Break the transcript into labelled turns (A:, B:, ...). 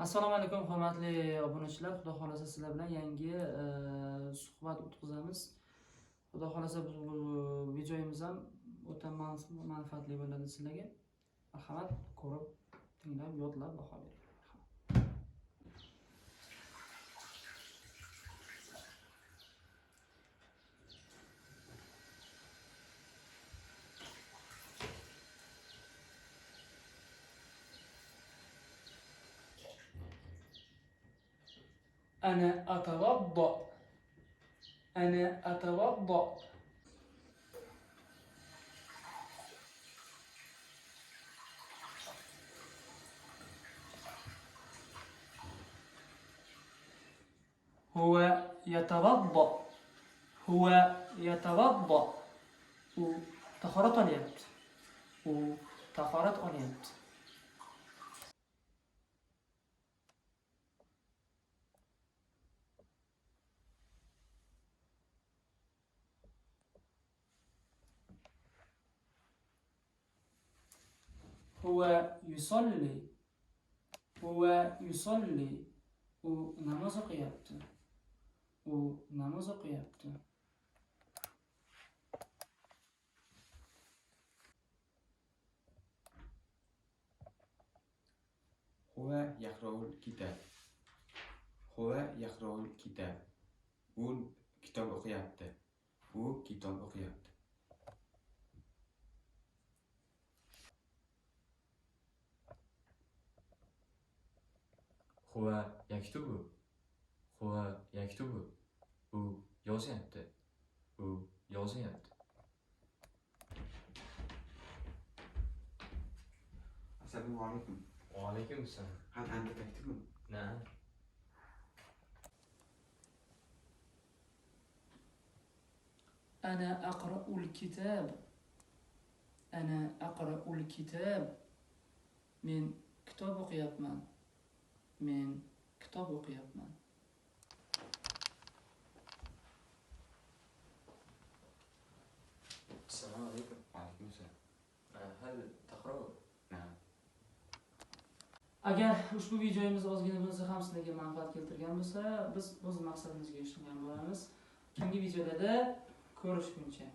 A: Assalomu alaykum hurmatli obunachilar. Xudo xolasa sizlar bilan yangi suhbat o'tkazamiz. Xudo xolasa bu videomiz ham o'ta manfaatli bo'ladi sizlarga. Marhamat, ko'rib, tinglab, yodlab baho bering. أنا أتوضأ. أنا أتوضأ. هو يتوضأ. هو يتوضأ. tahorat olyapti. tahorat olyapti. هو يصلي. هو يصلي. namoz o'qiyapti. namoz o'qiyapti.
B: هو يقرأ الكتاب. هو يقرأ الكتاب. u kitob o'qiyapti. u kitob o'qiyapti.
C: هو يكتب. هو يكتب. u yozyapti. u yozyapti.
B: السلام عليكم.
C: وعليكم السلام.
B: هل أنت تكتب؟
C: نعم.
A: أنا أقرأ الكتاب. أنا أقرأ الكتاب. من كتاب o'qiyapman. Men kitob o'qiyapman.
C: السلام عليكم.
B: وعليكم السلام.
C: هل تقرأ؟
B: نعم.
A: Agar ushbu videomiz ozgina bo'lsa ham sizlarga manfaat keltirgan bo'lsa, biz o'z maqsadimizga erishgan bo'lamiz. Keyingi videolarda ko'rishguncha